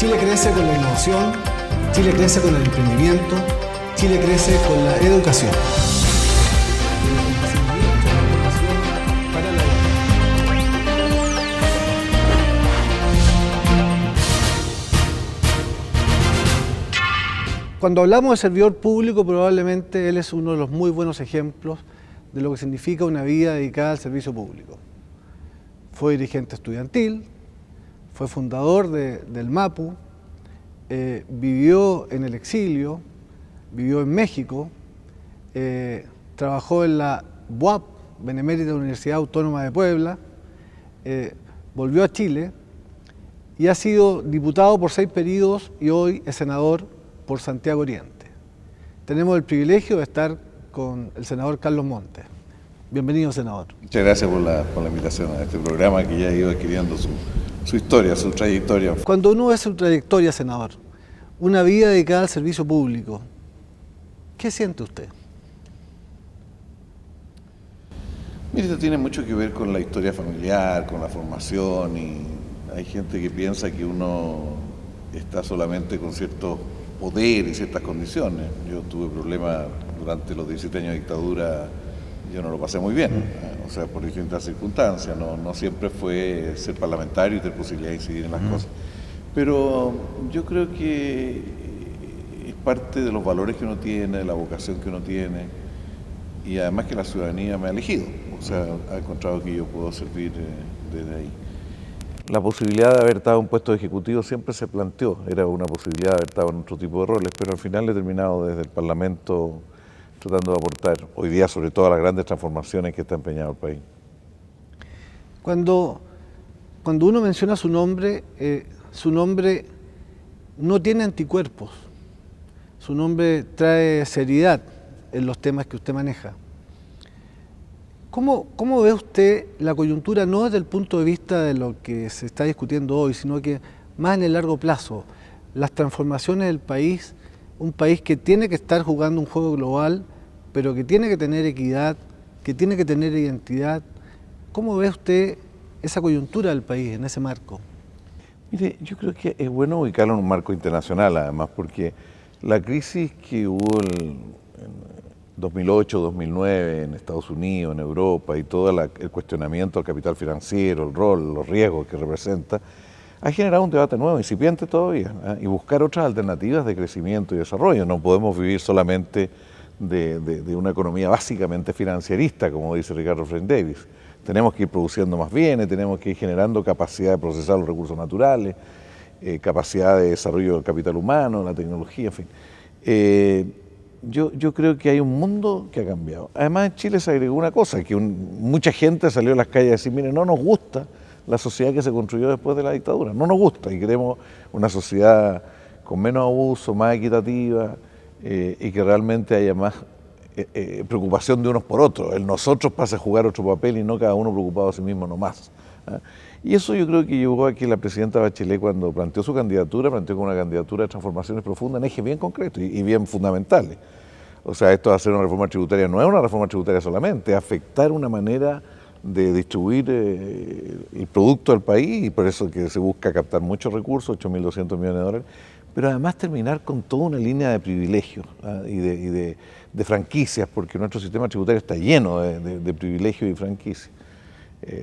Chile crece con la innovación, Chile crece con el emprendimiento, Chile crece con la educación. Cuando hablamos de servidor público, probablemente él es uno de los muy buenos ejemplos de lo que significa una vida dedicada al servicio público. Fue dirigente estudiantil, fue fundador del MAPU, vivió en el exilio, vivió en México, trabajó en la BUAP, Benemérita Universidad Autónoma de Puebla, volvió a Chile y ha sido diputado por 6 periodos y hoy es senador por Santiago Oriente. Tenemos el privilegio de estar con el senador Carlos Montes. Bienvenido, senador. Muchas gracias por la invitación a este programa que ya ha ido adquiriendo su historia, su trayectoria. Cuando uno ve su trayectoria, senador, una vida dedicada al servicio público, ¿qué siente usted? Mire, esto tiene mucho que ver con la historia familiar, con la formación, y hay gente que piensa que uno está solamente con cierto poder y ciertas condiciones. Yo tuve problemas durante los 17 años de dictadura, yo no lo pasé muy bien, o sea, por distintas circunstancias, no siempre fue ser parlamentario y tener posibilidad de incidir en las cosas. Pero yo creo que es parte de los valores que uno tiene, de la vocación que uno tiene, y además que la ciudadanía me ha elegido, o sea, ha encontrado que yo puedo servir desde ahí. La posibilidad de haber estado en un puesto de ejecutivo siempre se planteó, era una posibilidad de haber estado en otro tipo de roles, pero al final he terminado desde el Parlamento tratando de aportar hoy día sobre todo a las grandes transformaciones que está empeñado el país. Cuando uno menciona su nombre no tiene anticuerpos, su nombre trae seriedad en los temas que usted maneja. ¿Cómo ve usted la coyuntura, no desde el punto de vista de lo que se está discutiendo hoy, sino que más en el largo plazo, las transformaciones del país, un país que tiene que estar jugando un juego global, pero que tiene que tener equidad, que tiene que tener identidad? ¿Cómo ve usted esa coyuntura del país en ese marco? Mire, yo creo que es bueno ubicarlo en un marco internacional, además, porque la crisis que hubo en 2008, 2009 en Estados Unidos, en Europa, y todo el cuestionamiento al capital financiero, el rol, los riesgos que representa, ha generado un debate nuevo, incipiente todavía, y buscar otras alternativas de crecimiento y desarrollo. No podemos vivir solamente de una economía básicamente financierista, como dice Ricardo Freund Davis. Tenemos que ir produciendo más bienes, tenemos que ir generando capacidad de procesar los recursos naturales, capacidad de desarrollo del capital humano, la tecnología, en fin. Yo creo que hay un mundo que ha cambiado. Además, en Chile se agregó una cosa, que mucha gente salió a las calles a decir, mire, no nos gusta la sociedad que se construyó después de la dictadura, no nos gusta y queremos una sociedad con menos abuso, más equitativa, y que realmente haya más preocupación de unos por otros. El nosotros pasa a jugar otro papel y no cada uno preocupado de sí mismo nomás. Y eso yo creo que llevó a que la presidenta Bachelet, cuando planteó su candidatura, planteó como una candidatura de transformaciones profundas en ejes bien concretos y bien fundamentales. O sea, esto de hacer una reforma tributaria no es una reforma tributaria solamente, es afectar una manera de distribuir el producto del país, y por eso que se busca captar muchos recursos, 8.200 millones de dólares, pero además terminar con toda una línea de privilegios y de franquicias, porque nuestro sistema tributario está lleno de privilegios y franquicias.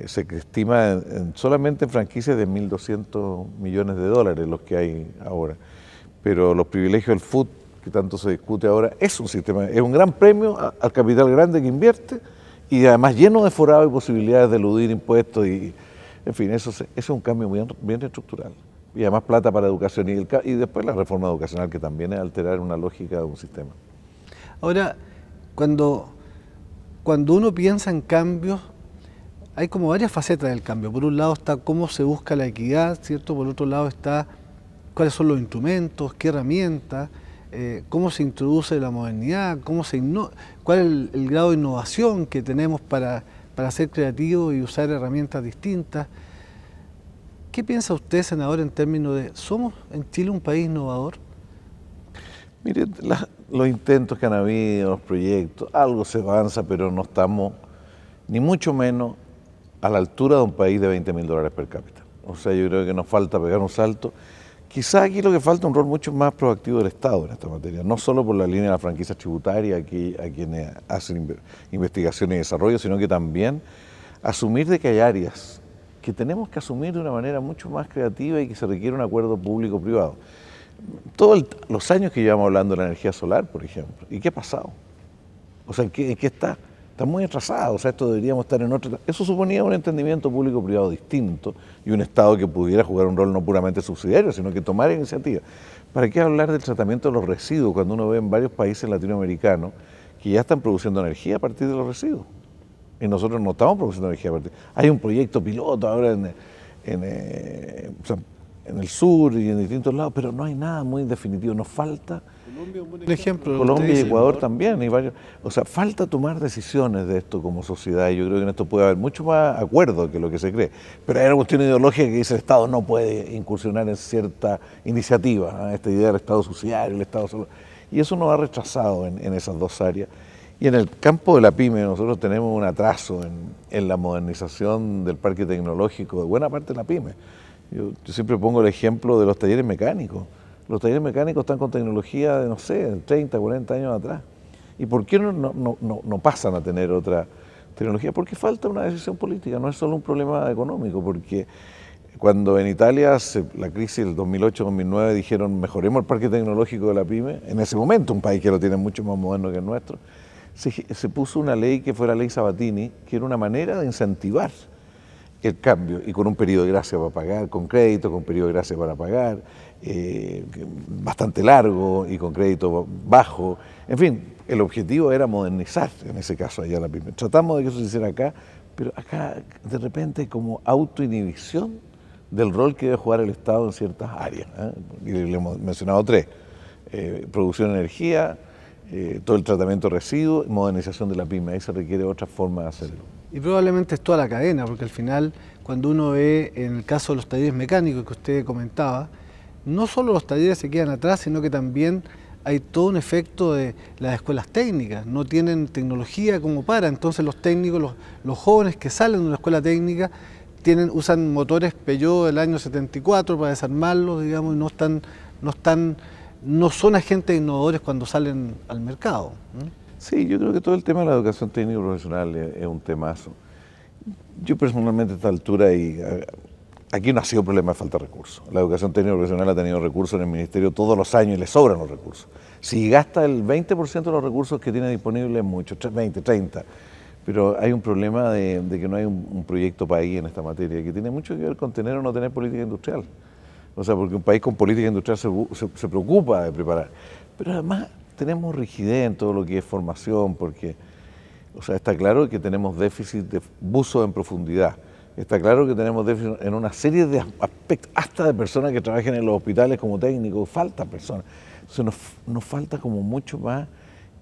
Se estima solamente en franquicias de 1.200 millones de dólares los que hay ahora, pero los privilegios del FUT, que tanto se discute ahora, es un sistema, es un gran premio al capital grande que invierte, y además lleno de forados y posibilidades de eludir impuestos, y en fin, eso es un cambio bien estructural. Y además plata para educación, y después la reforma educacional, que también es alterar una lógica de un sistema. Ahora, cuando uno piensa en cambios, hay como varias facetas del cambio. Por un lado está cómo se busca la equidad, ¿cierto? Por otro lado está cuáles son los instrumentos, qué herramientas, cómo se introduce la modernidad, cuál es el grado de innovación que tenemos para ser creativos y usar herramientas distintas. ¿Qué piensa usted, senador, en términos de, ¿somos en Chile un país innovador? Mire, los intentos que han habido, los proyectos, algo se avanza, pero no estamos ni mucho menos a la altura de un país de $20.000 per cápita. O sea, yo creo que nos falta pegar un salto Quizá aquí lo que falta es un rol mucho más proactivo del Estado en esta materia, no solo por la línea de la franquicia tributaria a quienes hacen investigación y desarrollo, sino que también asumir de que hay áreas que tenemos que asumir de una manera mucho más creativa y que se requiere un acuerdo público-privado. Todos los años que llevamos hablando de la energía solar, por ejemplo, ¿y qué ha pasado? O sea, ¿en qué está? Está muy atrasado, o sea, esto deberíamos estar en otro... Eso suponía un entendimiento público-privado distinto y un Estado que pudiera jugar un rol no puramente subsidiario, sino que tomara iniciativa. ¿Para qué hablar del tratamiento de los residuos cuando uno ve en varios países latinoamericanos que ya están produciendo energía a partir de los residuos? Y nosotros no estamos produciendo energía a partir... Hay un proyecto piloto ahora en el sur y en distintos lados, pero no hay nada muy definitivo, nos falta... Colombia es un buen ejemplo. Colombia y Ecuador también, y varios, o sea, falta tomar decisiones de esto como sociedad, y yo creo que en esto puede haber mucho más acuerdo que lo que se cree, pero hay una cuestión ideológica que dice el Estado no puede incursionar en cierta iniciativa, esta idea del Estado subsidiario, el Estado solo, y eso nos ha rechazado en esas dos áreas. Y en el campo de la pyme nosotros tenemos un atraso en la modernización del parque tecnológico de buena parte de la pyme. Yo siempre pongo el ejemplo de los talleres mecánicos. Los talleres mecánicos están con tecnología de, no sé, 30, 40 años atrás. ¿Y por qué no pasan a tener otra tecnología? Porque falta una decisión política, no es solo un problema económico, porque cuando en Italia la crisis del 2008-2009 dijeron mejoremos el parque tecnológico de la pyme, en ese momento un país que lo tiene mucho más moderno que el nuestro, se puso una ley que fue la ley Sabatini, que era una manera de incentivar el cambio, y con un periodo de gracia para pagar, con crédito, con periodo de gracia para pagar, bastante largo y con crédito bajo. En fin, el objetivo era modernizar, en ese caso allá la pyme. Tratamos de que eso se hiciera acá, pero acá de repente hay como autoinhibición del rol que debe jugar el Estado en ciertas áreas, ¿eh? Y le hemos mencionado tres: producción de energía, todo el tratamiento de residuos, modernización de la pyme. Ahí se requiere otra forma de hacerlo. Y probablemente es toda la cadena, porque al final, cuando uno ve en el caso de los talleres mecánicos que usted comentaba, no solo los talleres se quedan atrás, sino que también hay todo un efecto de las escuelas técnicas, no tienen tecnología como para, entonces los técnicos, los jóvenes que salen de una escuela técnica usan motores Peugeot del año 74 para desarmarlos, digamos, y no son agentes innovadores cuando salen al mercado. Sí, yo creo que todo el tema de la educación técnica y profesional es un temazo. Yo personalmente a esta altura, aquí no ha sido problema de falta de recursos. La educación técnica y profesional ha tenido recursos en el Ministerio todos los años y le sobran los recursos. Si gasta el 20% de los recursos que tiene disponibles, es mucho, 20, 30. Pero hay un problema de que no hay un proyecto país en esta materia, que tiene mucho que ver con tener o no tener política industrial. O sea, porque un país con política industrial se preocupa de preparar. Pero además tenemos rigidez en todo lo que es formación, porque, o sea, está claro que tenemos déficit de buzo en profundidad. Está claro que tenemos déficit en una serie de aspectos, hasta de personas que trabajan en los hospitales como técnicos, faltan personas. Entonces nos falta como mucho más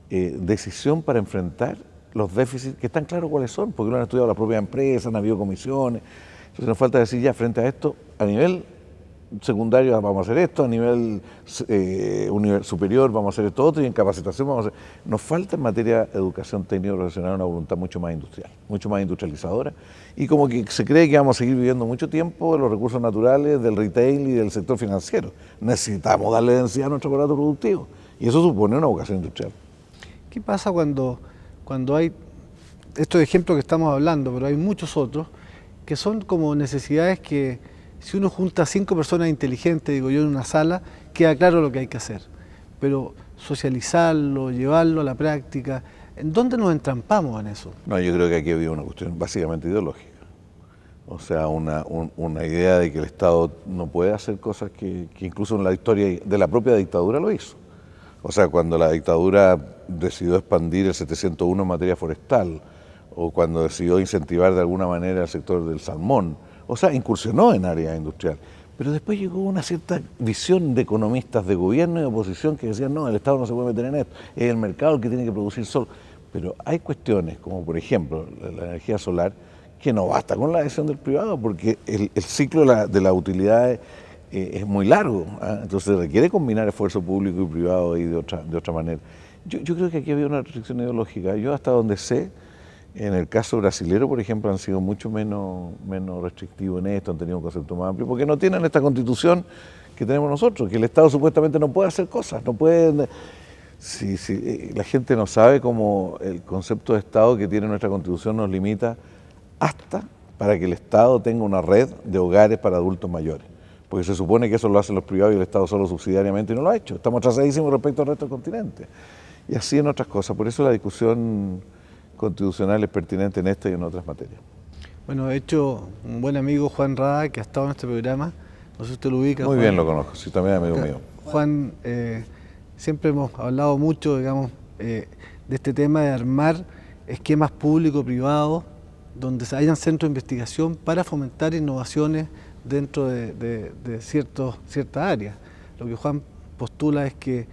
decisión para enfrentar los déficits, que están claros cuáles son, porque lo han estudiado las propias empresas, han habido comisiones. Entonces nos falta decir ya frente a esto, a nivel secundario vamos a hacer esto, a nivel superior vamos a hacer esto otro, y en capacitación vamos a hacer... Nos falta en materia de educación técnica profesional una voluntad mucho más industrial, mucho más industrializadora, y como que se cree que vamos a seguir viviendo mucho tiempo de los recursos naturales, del retail y del sector financiero. Necesitamos darle densidad a nuestro aparato productivo, y eso supone una vocación industrial. ¿Qué pasa cuando hay estos ejemplos que estamos hablando, pero hay muchos otros, que son como necesidades que si uno junta a 5 personas inteligentes, digo yo, en una sala, queda claro lo que hay que hacer. Pero socializarlo, llevarlo a la práctica, ¿en dónde nos entrampamos en eso? No, yo creo que aquí había una cuestión básicamente ideológica. O sea, una idea de que el Estado no puede hacer cosas que incluso en la historia de la propia dictadura lo hizo. O sea, cuando la dictadura decidió expandir el 701 en materia forestal, o cuando decidió incentivar de alguna manera el sector del salmón, o sea, incursionó en área industrial. Pero después llegó una cierta visión de economistas de gobierno y de oposición que decían, no, el Estado no se puede meter en esto, es el mercado el que tiene que producir solo. Pero hay cuestiones, como por ejemplo la energía solar, que no basta con la decisión del privado, porque el ciclo de la utilidad es muy largo, ¿eh? Entonces requiere combinar esfuerzo público y privado y de otra manera. Yo creo que aquí había una restricción ideológica. Yo hasta donde sé, en el caso brasilero, por ejemplo, han sido mucho menos restrictivos en esto, han tenido un concepto más amplio, porque no tienen esta constitución que tenemos nosotros, que el Estado supuestamente no puede hacer cosas, no puede... Si la gente no sabe cómo el concepto de Estado que tiene nuestra Constitución nos limita hasta para que el Estado tenga una red de hogares para adultos mayores. Porque se supone que eso lo hacen los privados y el Estado solo subsidiariamente y no lo ha hecho. Estamos atrasadísimos respecto al resto del continente. Y así en otras cosas. Por eso la discusión constitucional es pertinente en esta y en otras materias. Bueno, de hecho, un buen amigo, Juan Rada, que ha estado en este programa, no sé si usted lo ubica. Muy Juan. bien lo conozco, sí, también es amigo mío. Juan, siempre hemos hablado mucho, digamos, de este tema de armar esquemas público-privados donde hayan centros de investigación para fomentar innovaciones dentro de ciertas áreas. Lo que Juan postula es que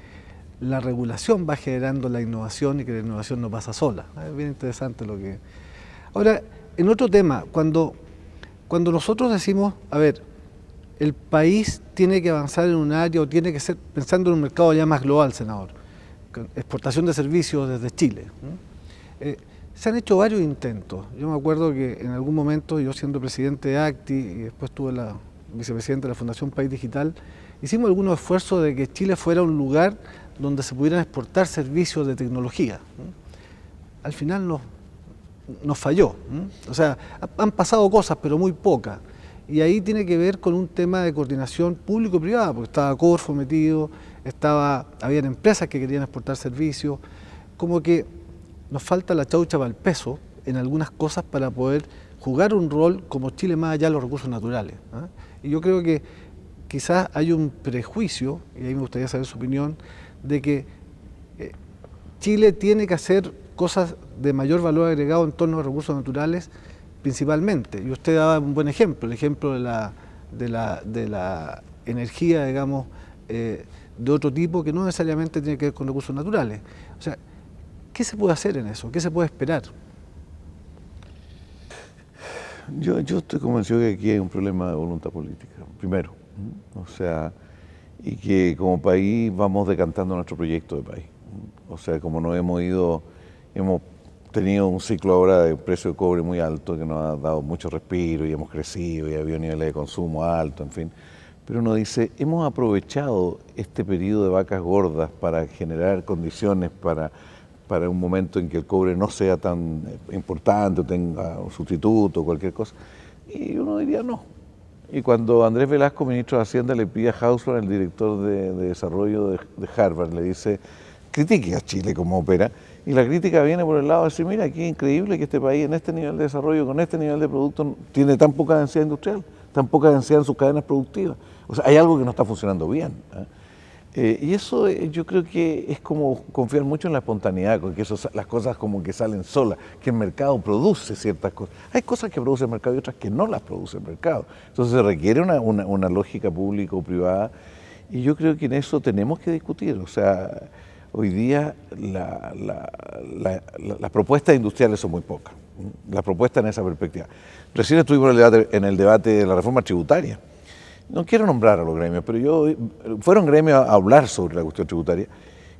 la regulación va generando la innovación y que la innovación no pasa sola. Es bien interesante lo que... Ahora, en otro tema, cuando nosotros decimos, a ver, el país tiene que avanzar en un área o tiene que ser, pensando en un mercado ya más global, senador, exportación de servicios desde Chile. Se han hecho varios intentos. Yo me acuerdo que en algún momento, yo siendo presidente de ACTI y después tuve la vicepresidenta de la Fundación País Digital, hicimos algunos esfuerzos de que Chile fuera un lugar donde se pudieran exportar servicios de tecnología. Al final nos falló. O sea, han pasado cosas, pero muy pocas. Y ahí tiene que ver con un tema de coordinación público-privada, porque estaba Corfo metido, habían empresas que querían exportar servicios, como que nos falta la chaucha para el peso en algunas cosas para poder jugar un rol como Chile más allá de los recursos naturales. Y yo creo que quizás hay un prejuicio, y ahí me gustaría saber su opinión, de que Chile tiene que hacer cosas de mayor valor agregado en torno a los recursos naturales principalmente. Y usted daba un buen ejemplo, el ejemplo de la energía, digamos, de otro tipo que no necesariamente tiene que ver con recursos naturales. O sea, ¿qué se puede hacer en eso? ¿Qué se puede esperar? Yo estoy convencido que aquí hay un problema de voluntad política, primero. O sea, y que como país vamos decantando nuestro proyecto de país. O sea, como nos hemos tenido un ciclo ahora de precio de cobre muy alto que nos ha dado mucho respiro y hemos crecido y ha habido niveles de consumo altos, en fin. Pero uno dice, hemos aprovechado este periodo de vacas gordas para generar condiciones para un momento en que el cobre no sea tan importante o tenga un sustituto o cualquier cosa. Y uno diría no. Y cuando Andrés Velasco, ministro de Hacienda, le pide a Hausmann, el director de desarrollo de Harvard, le dice, critique a Chile como opera, y la crítica viene por el lado de decir, mira, qué increíble que este país en este nivel de desarrollo, con este nivel de producto, tiene tan poca densidad industrial, tan poca densidad en sus cadenas productivas. O sea, hay algo que no está funcionando bien. Y eso yo creo que es como confiar mucho en la espontaneidad, con que las cosas como que salen solas, que el mercado produce ciertas cosas. Hay cosas que produce el mercado y otras que no las produce el mercado. Entonces se requiere una lógica pública o privada, y yo creo que en eso tenemos que discutir. O sea, hoy día las propuestas industriales son muy pocas, las propuestas en esa perspectiva. Recién estuvimos en el debate de la reforma tributaria. No quiero nombrar a los gremios, pero fueron gremios a hablar sobre la cuestión tributaria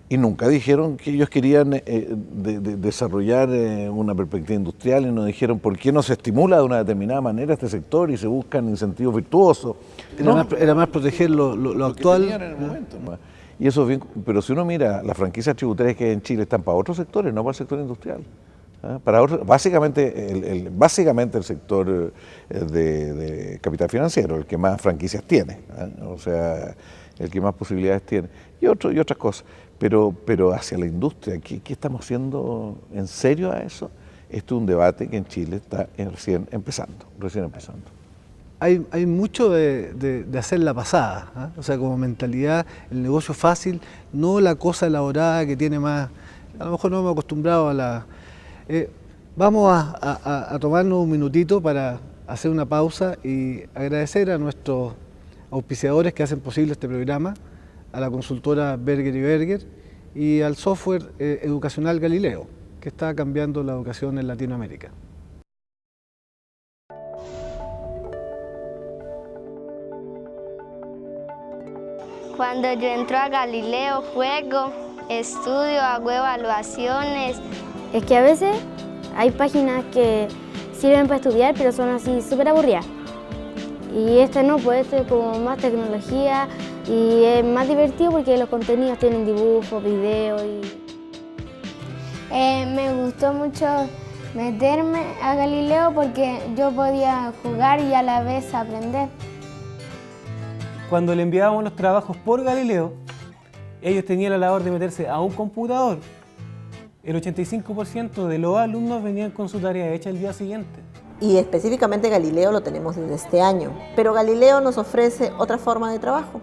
y nunca dijeron que ellos querían desarrollar una perspectiva industrial, y nos dijeron por qué no se estimula de una determinada manera este sector y se buscan incentivos virtuosos. Era más proteger lo actual. Que tenían en el momento, ¿no? Y eso es bien, pero si uno mira, las franquicias tributarias que hay en Chile están para otros sectores, no para el sector industrial. Para básicamente el sector de capital financiero, el que más franquicias tiene, o sea, el que más posibilidades tiene, y otras cosas. Pero hacia la industria, ¿qué estamos haciendo en serio a eso? Esto es un debate que en Chile está recién empezando. Hay mucho de hacer la pasada, o sea, como mentalidad, el negocio fácil, no la cosa elaborada que tiene más, a lo mejor no hemos acostumbrado a la... vamos a tomarnos un minutito para hacer una pausa y agradecer a nuestros auspiciadores que hacen posible este programa, a la consultora Berger y Berger y al software educacional Galileo, que está cambiando la educación en Latinoamérica. Cuando yo entro a Galileo, juego, estudio, hago evaluaciones. Es que a veces hay páginas que sirven para estudiar, pero son así súper aburridas. Y esta no, pues esto es como más tecnología, y es más divertido porque los contenidos tienen dibujos, videos y... Me gustó mucho meterme a Galileo porque yo podía jugar y a la vez aprender. Cuando le enviábamos los trabajos por Galileo, ellos tenían la labor de meterse a un computador. El 85% de los alumnos venían con su tarea hecha el día siguiente. Y específicamente Galileo lo tenemos desde este año. Pero Galileo nos ofrece otra forma de trabajo.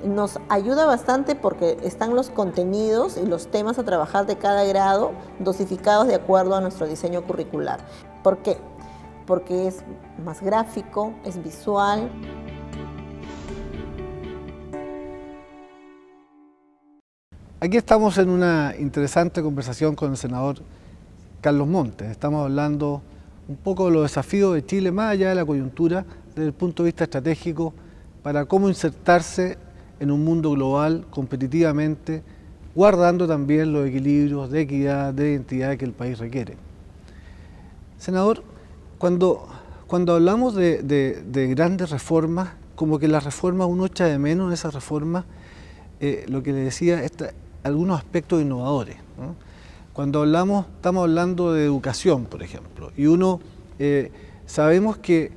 Nos ayuda bastante porque están los contenidos y los temas a trabajar de cada grado dosificados de acuerdo a nuestro diseño curricular. ¿Por qué? Porque es más gráfico, es visual. Aquí estamos en una interesante conversación con el senador Carlos Montes. Estamos hablando un poco de los desafíos de Chile, más allá de la coyuntura, desde el punto de vista estratégico, para cómo insertarse en un mundo global competitivamente, guardando también los equilibrios de equidad, de identidad que el país requiere. Senador, cuando hablamos de grandes reformas, como que las reformas uno echa de menos en esas reformas, lo que le decía, algunos aspectos innovadores, ¿no? Cuando estamos hablando de educación, por ejemplo, y sabemos que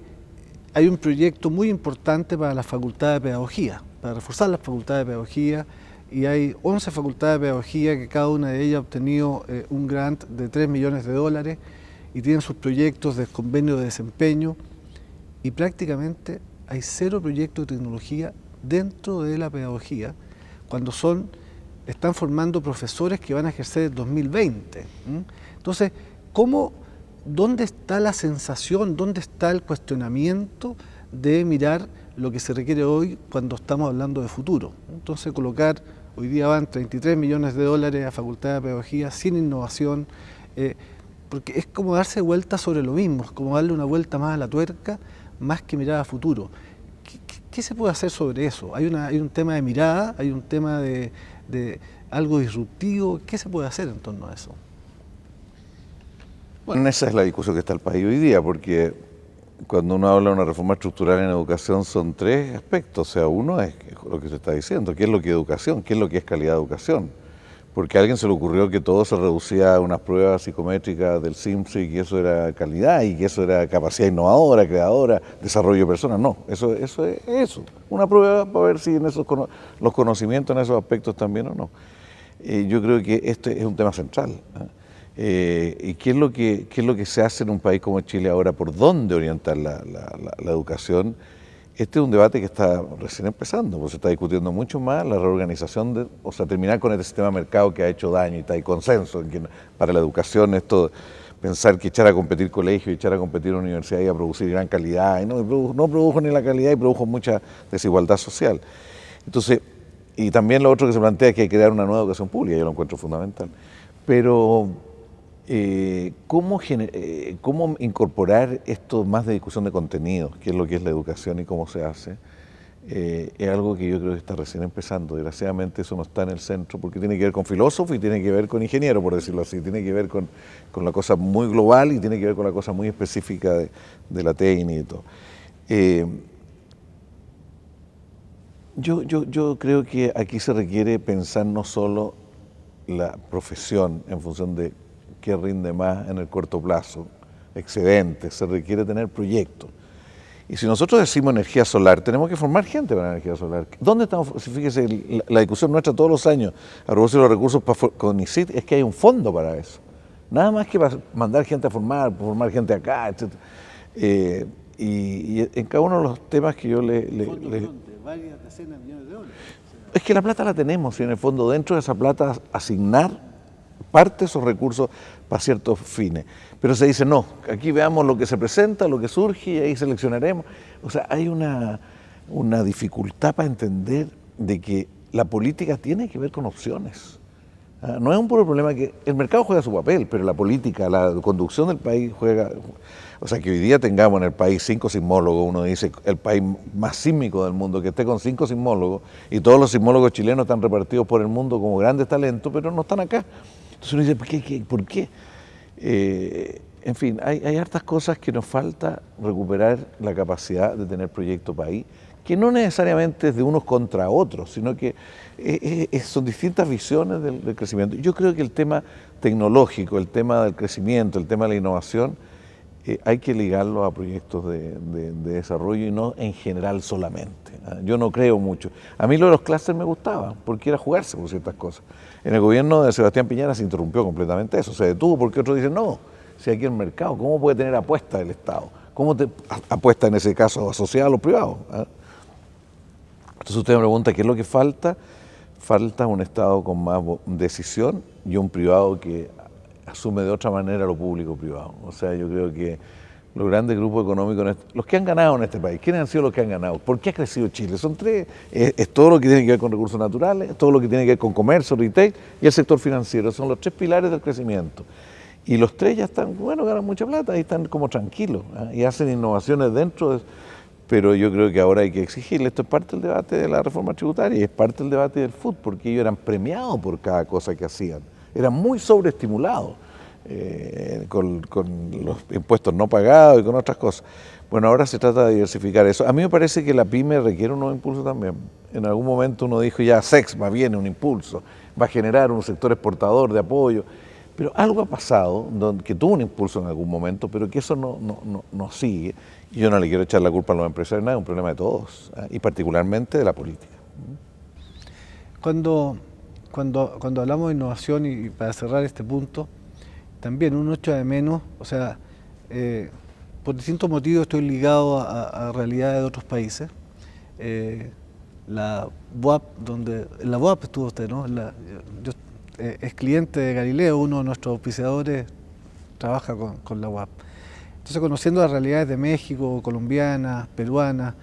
hay un proyecto muy importante para la Facultad de Pedagogía, para reforzar la Facultad de Pedagogía, y hay 11 facultades de pedagogía que cada una de ellas ha obtenido un grant de $3 millones y tienen sus proyectos de convenio de desempeño, y prácticamente hay 0 proyectos de tecnología dentro de la pedagogía, cuando están formando profesores que van a ejercer en 2020. Entonces, ¿dónde está la sensación, dónde está el cuestionamiento de mirar lo que se requiere hoy cuando estamos hablando de futuro? Entonces, hoy día van $33 millones a Facultad de Pedagogía sin innovación, porque es como darse vuelta sobre lo mismo, es como darle una vuelta más a la tuerca, más que mirar a futuro. ¿Qué se puede hacer sobre eso? Hay un tema de mirada, hay un tema de algo disruptivo. ¿Qué se puede hacer en torno a eso? Bueno, esa es la discusión que está el país hoy día, porque cuando uno habla de una reforma estructural en educación son 3 aspectos. O sea, uno es lo que se está diciendo, qué es lo que es educación, qué es lo que es calidad de educación. Porque a alguien se le ocurrió que todo se reducía a unas pruebas psicométricas del SIMSI y que eso era calidad y que eso era capacidad innovadora, creadora, desarrollo de personas. No, eso es eso. Una prueba para ver si en los conocimientos en esos aspectos también o no. Yo creo que este es un tema central. ¿Y qué es lo que se hace en un país como Chile ahora? ¿Por dónde orientar la educación? Este es un debate que está recién empezando, pues se está discutiendo mucho más la reorganización, terminar con este sistema de mercado que ha hecho daño y hay consenso en que para la educación esto, pensar que echar a competir colegios, echar a competir universidades y a producir gran calidad, y no produjo ni la calidad y produjo mucha desigualdad social. Entonces, y también lo otro que se plantea es que hay que crear una nueva educación pública, yo lo encuentro fundamental. Pero ¿cómo incorporar esto más de discusión de contenidos, qué es lo que es la educación y cómo se hace? Es algo que yo creo que está recién empezando. Desgraciadamente eso no está en el centro porque tiene que ver con filósofos y tiene que ver con ingenieros, por decirlo así. Tiene que ver con la cosa muy global y tiene que ver con la cosa muy específica de la técnica y todo. Yo creo que aquí se requiere pensar no solo la profesión en función de qué rinde más en el corto plazo, excedentes, se requiere tener proyectos. Y si nosotros decimos energía solar, tenemos que formar gente para energía solar. ¿Dónde estamos? Fíjese, la discusión nuestra todos los años a propósito de los recursos con ICIT es que hay un fondo para eso. Nada más que para mandar gente a formar gente acá, etc. Y en cada uno de los temas que yo Varias decenas de millones de dólares. Es que la plata la tenemos y en el fondo dentro de esa plata asignar parte de esos recursos para ciertos fines. Pero se dice, no, aquí veamos lo que se presenta, lo que surge y ahí seleccionaremos. O sea, hay una dificultad para entender de que la política tiene que ver con opciones. No es un puro problema que el mercado juega su papel, pero la política, la conducción del país juega. O sea, que hoy día tengamos en el país 5 sismólogos, uno dice el país más sísmico del mundo, que esté con 5 sismólogos y todos los sismólogos chilenos están repartidos por el mundo como grandes talentos, pero no están acá. Entonces uno dice, ¿por qué? En fin, hay hartas cosas que nos falta recuperar la capacidad de tener proyecto país, que no necesariamente es de unos contra otros, sino que son distintas visiones del crecimiento. Yo creo que el tema tecnológico, el tema del crecimiento, el tema de la innovación, hay que ligarlo a proyectos de desarrollo y no en general solamente. Yo no creo mucho. A mí lo de los clústeres me gustaba, porque era jugarse por ciertas cosas. En el gobierno de Sebastián Piñera se interrumpió completamente eso, se detuvo porque otros dicen, no, si aquí el mercado, ¿cómo puede tener apuesta el Estado? ¿Cómo te apuesta en ese caso asociada a los privados? Entonces usted me pregunta, ¿qué es lo que falta? Falta un Estado con más decisión y un privado que asume de otra manera lo público-privado. O sea, yo creo que los grandes grupos económicos, los que han ganado en este país, ¿quiénes han sido los que han ganado? ¿Por qué ha crecido Chile? Son tres, es todo lo que tiene que ver con recursos naturales, todo lo que tiene que ver con comercio, retail y el sector financiero. Son los tres pilares del crecimiento. Y los tres ya están, bueno, ganan mucha plata y están como tranquilos, y hacen innovaciones dentro de... Pero yo creo que ahora hay que exigirle, esto es parte del debate de la reforma tributaria y es parte del debate del FUT, porque ellos eran premiados por cada cosa que hacían, eran muy sobreestimulados con los impuestos no pagados y con otras cosas. Bueno, ahora se trata de diversificar eso. A mí me parece que la pyme requiere un nuevo impulso también. En algún momento uno dijo ya Sexma viene un impulso, va a generar un sector exportador de apoyo, pero algo ha pasado que tuvo un impulso en algún momento, pero que eso no sigue. Y yo no le quiero echar la culpa a los empresarios, nada, es un problema de todos, y particularmente de la política. Cuando hablamos de innovación, y para cerrar este punto, también uno echa de menos, o sea, por distintos motivos estoy ligado a realidades de otros países. La BOAP, en la BOAP estuvo usted, ¿no? Yo es cliente de Galileo, uno de nuestros auspiciadores trabaja con la UAP. Entonces, conociendo las realidades de México, colombianas, peruanas,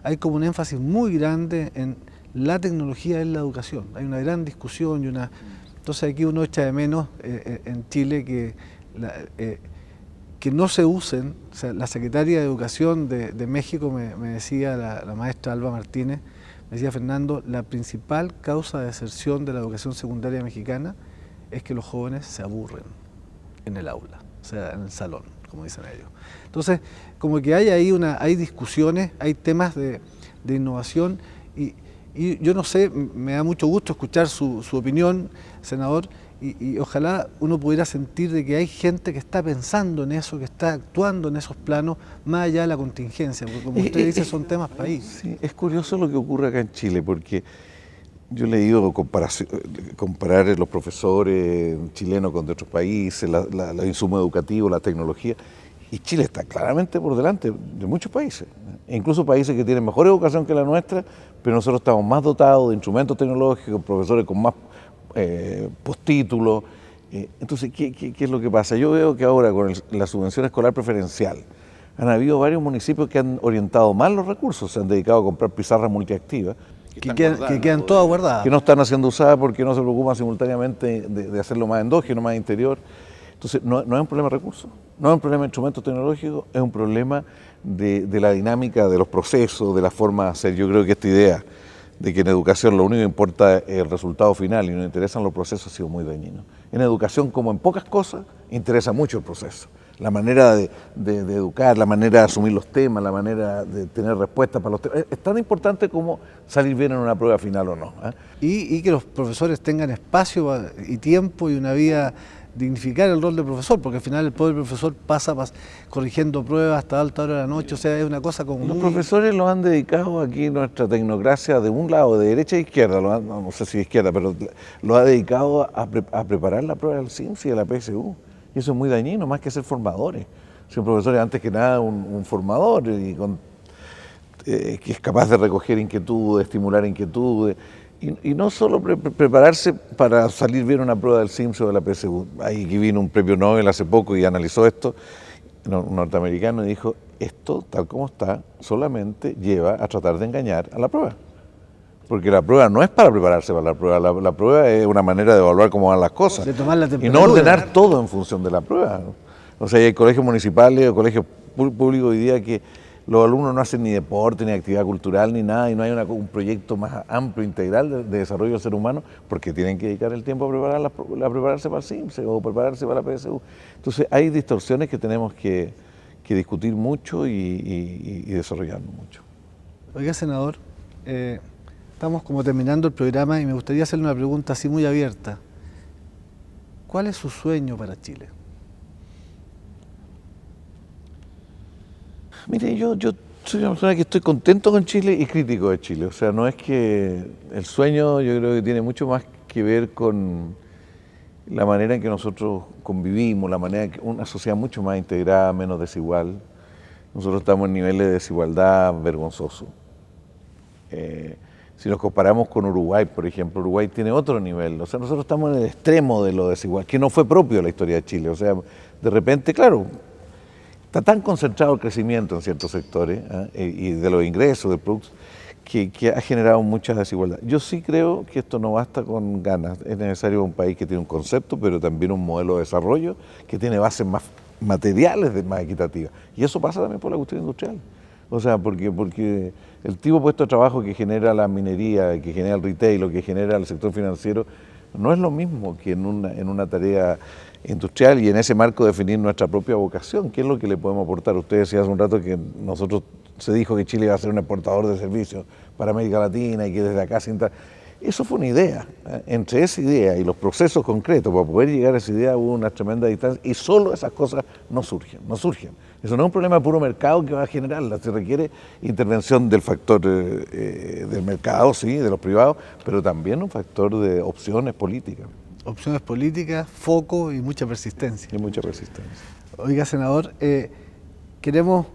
hay como un énfasis muy grande en la tecnología en la educación. Hay una gran discusión Entonces aquí uno echa de menos en Chile que no se usen. O sea, la secretaria de Educación de México me decía, la maestra Alba Martínez, me decía Fernando, la principal causa de deserción de la educación secundaria mexicana es que los jóvenes se aburren en el aula, o sea, en el salón, como dicen ellos. Entonces, como que hay ahí hay discusiones, hay temas de innovación y yo no sé, me da mucho gusto escuchar su opinión, senador, y ojalá uno pudiera sentir de que hay gente que está pensando en eso, que está actuando en esos planos, más allá de la contingencia, porque como usted dice, son temas país. Sí, es curioso lo que ocurre acá en Chile, porque yo he leído comparar los profesores chilenos con de otros países, los insumos educativos, la tecnología, y Chile está claramente por delante de muchos países, incluso países que tienen mejor educación que la nuestra, pero nosotros estamos más dotados de instrumentos tecnológicos, profesores con más postítulos. Entonces, ¿qué es lo que pasa? Yo veo que ahora con la subvención escolar preferencial han habido varios municipios que han orientado mal los recursos, se han dedicado a comprar pizarras multiactivas que quedan todas guardadas, que no están siendo usadas porque no se preocupan simultáneamente de hacerlo más endógeno, más interior. Entonces, no es un problema de recursos, no es un problema de instrumentos tecnológicos, es un problema de la dinámica de los procesos, de la forma de hacer. Yo creo que esta idea de que en educación lo único que importa es el resultado final y no interesan los procesos ha sido muy dañino. En educación, como en pocas cosas, interesa mucho el proceso. La manera de educar, la manera de asumir los temas, la manera de tener respuestas para los temas. Es tan importante como salir bien en una prueba final o no. Y que los profesores tengan espacio y tiempo y una vida, dignificar el rol del profesor, porque al final el pobre profesor pasa corrigiendo pruebas hasta alta hora de la noche, o sea, es una cosa como los profesores lo han dedicado aquí nuestra tecnocracia de un lado, de derecha e izquierda, no sé si de izquierda, pero lo ha dedicado a preparar la prueba del CIMSS y de la PSU, y eso es muy dañino, más que ser formadores. Si un profesor es antes que nada un formador que es capaz de recoger inquietudes, estimular inquietudes, y no solo prepararse para salir bien una prueba del CIMSS o de la PSU. Ahí vino un premio Nobel hace poco y analizó esto, un norteamericano, y dijo, esto tal como está solamente lleva a tratar de engañar a la prueba. Porque la prueba no es para prepararse para la prueba, la prueba es una manera de evaluar cómo van las cosas. De tomar la y temperatura. no ordenar todo en función de la prueba. O sea, hay colegios municipales o colegios públicos hoy día que los alumnos no hacen ni deporte, ni actividad cultural, ni nada, y no hay un proyecto más amplio, integral de desarrollo del ser humano, porque tienen que dedicar el tiempo a prepararse para el CIMSS o prepararse para la PSU. Entonces hay distorsiones que tenemos que discutir mucho y desarrollar mucho. Oiga, senador, estamos como terminando el programa y me gustaría hacerle una pregunta así muy abierta. ¿Cuál es su sueño para Chile? Mire, yo soy una persona que estoy contento con Chile y crítico de Chile. O sea, no es que el sueño, yo creo que tiene mucho más que ver con la manera en que nosotros convivimos, la manera en que una sociedad mucho más integrada, menos desigual. Nosotros estamos en niveles de desigualdad vergonzosos. Si nos comparamos con Uruguay, por ejemplo, Uruguay tiene otro nivel. O sea, nosotros estamos en el extremo de lo desigual, que no fue propio de la historia de Chile. O sea, de repente, claro, está tan concentrado el crecimiento en ciertos sectores y de los ingresos, del producto, que ha generado muchas desigualdades. Yo sí creo que esto no basta con ganas. Es necesario un país que tiene un concepto, pero también un modelo de desarrollo que tiene bases más materiales, más equitativas. Y eso pasa también por la cuestión industrial. O sea, porque el tipo de puesto de trabajo que genera la minería, que genera el retail o que genera el sector financiero, no es lo mismo que en una tarea industrial y en ese marco definir nuestra propia vocación. ¿Qué es lo que le podemos aportar? Usted decía hace un rato que nosotros se dijo que Chile iba a ser un exportador de servicios para América Latina y que desde acá se Eso fue una idea. Entre esa idea y los procesos concretos para poder llegar a esa idea hubo una tremenda distancia y solo esas cosas no surgen. Eso no es un problema de puro mercado que va a generarla, se requiere intervención del factor del mercado, sí, de los privados, pero también un factor de opciones políticas. Opciones políticas, foco y mucha persistencia. Y mucha persistencia. Oiga, senador, queremos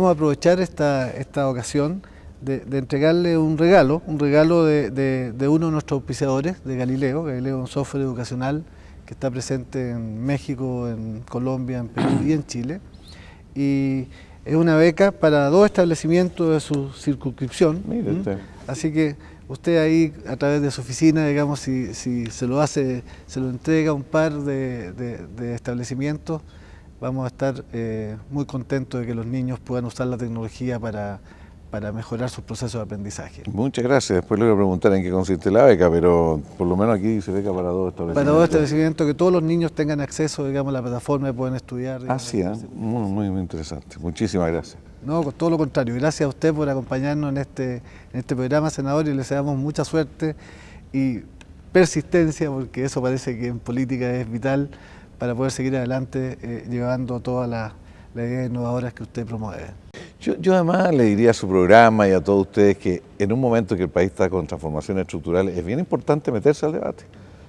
aprovechar esta ocasión de entregarle un regalo de uno de nuestros auspiciadores, de Galileo. Galileo es un software educacional que está presente en México, en Colombia, en Perú y en Chile. Y es una beca para 2 establecimientos de su circunscripción. Mire usted. Así que usted ahí, a través de su oficina, digamos, si se lo entrega a un par de establecimientos, vamos a estar muy contentos de que los niños puedan usar la tecnología para mejorar sus procesos de aprendizaje. Muchas gracias. Después le voy a preguntar en qué consiste la beca, pero por lo menos aquí dice beca para 2 establecimientos. Para 2 establecimientos, que todos los niños tengan acceso, digamos, a la plataforma y puedan estudiar. Digamos, sí, muy interesante. Muchísimas gracias. No, con todo lo contrario. Gracias a usted por acompañarnos en este programa, senador, y le deseamos mucha suerte y persistencia, porque eso parece que en política es vital para poder seguir adelante llevando todas las ideas innovadoras que usted promueve. Yo además le diría a su programa y a todos ustedes que en un momento que el país está con transformaciones estructurales es bien importante meterse al debate.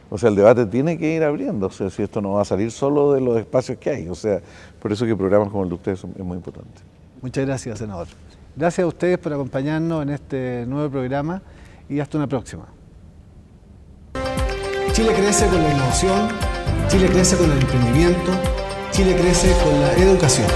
O sea, el debate tiene que ir abriendo, o sea, si esto no va a salir solo de los espacios que hay. O sea, por eso que programas como el de ustedes es muy importante. Muchas gracias, senador. Gracias a ustedes por acompañarnos en este nuevo programa y hasta una próxima. Chile crece con la innovación, Chile crece con el emprendimiento, Chile crece con la educación.